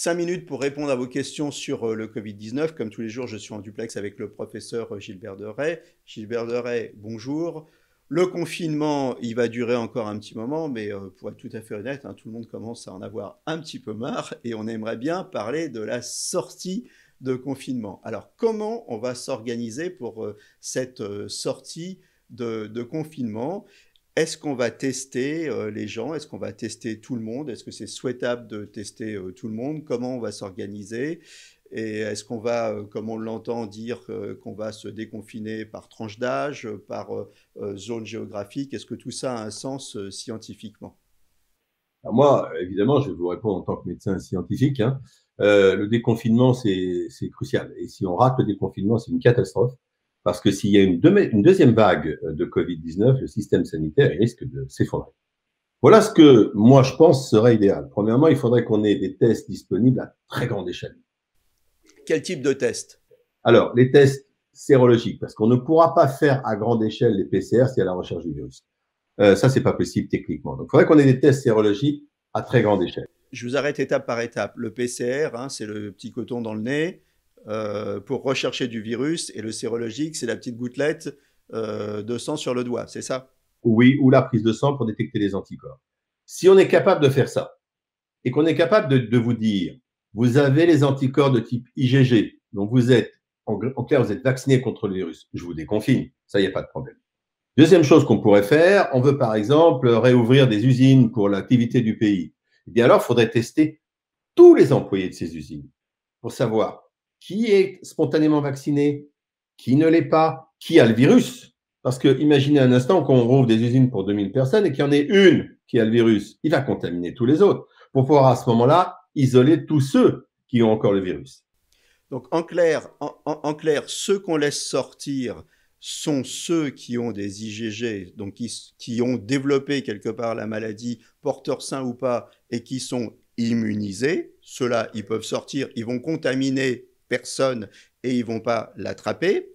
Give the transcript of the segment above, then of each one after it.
5 minutes pour répondre à vos questions sur le Covid-19. Comme tous les jours, je suis en duplex avec le professeur Gilbert Deray. Gilbert Deray, bonjour. Le confinement, il va durer encore un petit moment, mais pour être tout à fait honnête, tout le monde commence à en avoir un petit peu marre et on aimerait bien parler de la sortie de confinement. Alors, comment on va s'organiser pour cette sortie de confinement? Est-ce qu'on va tester les gens? Est-ce qu'on va tester tout le monde? Est-ce que c'est souhaitable de tester tout le monde? Comment on va s'organiser? Et est-ce qu'on va, comme on l'entend, dire qu'on va se déconfiner par tranche d'âge, par zone géographique? Est-ce que tout ça a un sens scientifiquement? Alors moi, évidemment, je vais vous répondre en tant que médecin scientifique, hein. Le déconfinement, c'est crucial. Et si on rate le déconfinement, c'est une catastrophe. Parce que s'il y a une deuxième vague de Covid-19, le système sanitaire il risque de s'effondrer. Voilà ce que moi, je pense serait idéal. Premièrement, il faudrait qu'on ait des tests disponibles à très grande échelle. Quel type de test? Alors, les tests sérologiques, parce qu'on ne pourra pas faire à grande échelle les PCR s'il y a la recherche du virus. Ça, c'est pas possible techniquement. Donc, il faudrait qu'on ait des tests sérologiques à très grande échelle. Je vous arrête étape par étape. Le PCR, c'est le petit coton dans le nez pour rechercher du virus, et le sérologique, c'est la petite gouttelette de sang sur le doigt, c'est ça? Oui, ou la prise de sang pour détecter les anticorps. Si on est capable de faire ça, et qu'on est capable de vous dire, vous avez les anticorps de type IgG, donc vous êtes, en clair, vous êtes vacciné contre le virus, je vous déconfine, ça, il n'y a pas de problème. Deuxième chose qu'on pourrait faire, on veut par exemple réouvrir des usines pour l'activité du pays. Eh bien alors, il faudrait tester tous les employés de ces usines pour savoir qui est spontanément vacciné, qui ne l'est pas, qui a le virus. Parce que imaginez un instant qu'on rouvre des usines pour 2000 personnes et qu'il y en ait une qui a le virus. Il va contaminer tous les autres pour pouvoir à ce moment-là isoler tous ceux qui ont encore le virus. Donc en clair, ceux qu'on laisse sortir sont ceux qui ont des IgG, donc qui ont développé quelque part la maladie, porteurs sains ou pas, et qui sont immunisés. Ceux-là, ils peuvent sortir, ils vont contaminer personne et ils vont pas l'attraper.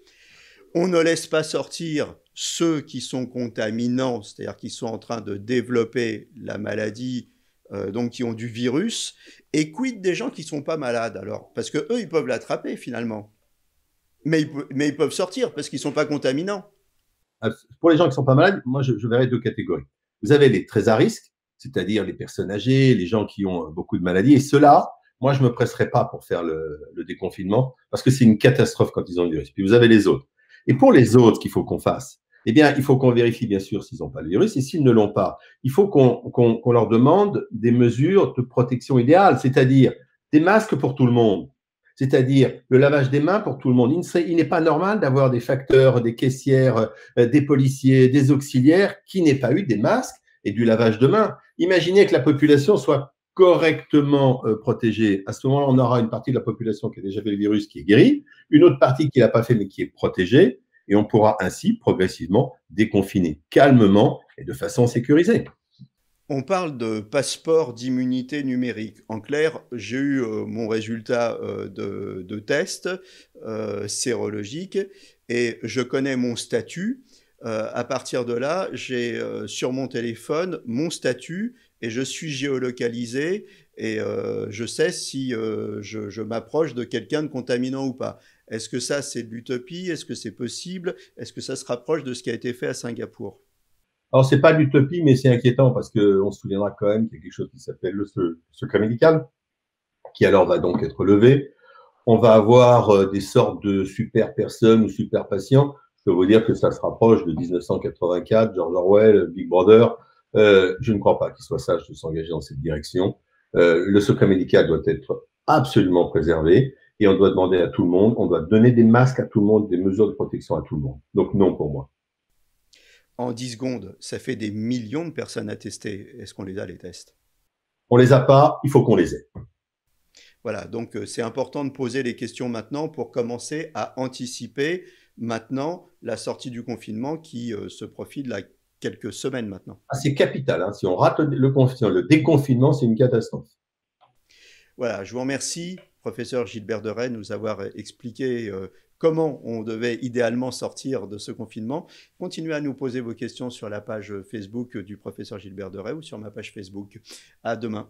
On ne laisse pas sortir ceux qui sont contaminants, c'est-à-dire qui sont en train de développer la maladie, donc qui ont du virus. Et quid des gens qui ne sont pas malades alors? Parce que eux, ils peuvent l'attraper finalement. Mais ils peuvent sortir parce qu'ils ne sont pas contaminants. Pour les gens qui ne sont pas malades, moi, je verrais deux catégories. Vous avez les très à risque, c'est-à-dire les personnes âgées, les gens qui ont beaucoup de maladies. Et ceux-là, moi, je ne me presserai pas pour faire le déconfinement parce que c'est une catastrophe quand ils ont le virus. Puis vous avez les autres. Et pour les autres qu'il faut qu'on fasse, eh bien, il faut qu'on vérifie bien sûr s'ils n'ont pas le virus et s'ils ne l'ont pas, il faut qu'on leur demande des mesures de protection idéales, c'est-à-dire des masques pour tout le monde, c'est-à-dire le lavage des mains pour tout le monde. Il n'est pas normal d'avoir des facteurs, des caissières, des policiers, des auxiliaires qui n'aient pas eu des masques et du lavage de mains. Imaginez que la population soit correctement protégée. À ce moment-là, on aura une partie de la population qui a déjà fait le virus qui est guérie, une autre partie qui ne l'a pas fait mais qui est protégée, et on pourra ainsi progressivement déconfiner calmement et de façon sécurisée. On parle de passeport d'immunité numérique. En clair, j'ai eu mon résultat de test sérologique et je connais mon statut. À partir de là, j'ai sur mon téléphone mon statut et je suis géolocalisé et je sais si je m'approche de quelqu'un de contaminant ou pas. Est-ce que ça, c'est de l'utopie? Est-ce que c'est possible? Est-ce que ça se rapproche de ce qui a été fait à Singapour? Alors, c'est pas l'utopie, mais c'est inquiétant parce qu'on se souviendra quand même qu'il y a quelque chose qui s'appelle le secret médical, qui alors va donc être levé. On va avoir des sortes de super personnes ou super patients. Je peux vous dire que ça se rapproche de 1984, George Orwell, Big Brother. Je ne crois pas qu'il soit sage de s'engager dans cette direction. Le secret médical doit être absolument préservé et on doit demander à tout le monde, on doit donner des masques à tout le monde, des mesures de protection à tout le monde. Donc non pour moi. En 10 secondes, ça fait des millions de personnes à tester. Est-ce qu'on les a, les tests? On les a pas, il faut qu'on les ait. Voilà, donc c'est important de poser les questions maintenant pour commencer à anticiper maintenant la sortie du confinement qui se profile à quelques semaines maintenant. Ah, c'est capital, hein. Si on rate le déconfinement, c'est une catastrophe. Voilà, je vous remercie, professeur Gilbert Deray, de nous avoir expliqué comment on devait idéalement sortir de ce confinement. Continuez à nous poser vos questions sur la page Facebook du professeur Gilbert Deray ou sur ma page Facebook. À demain.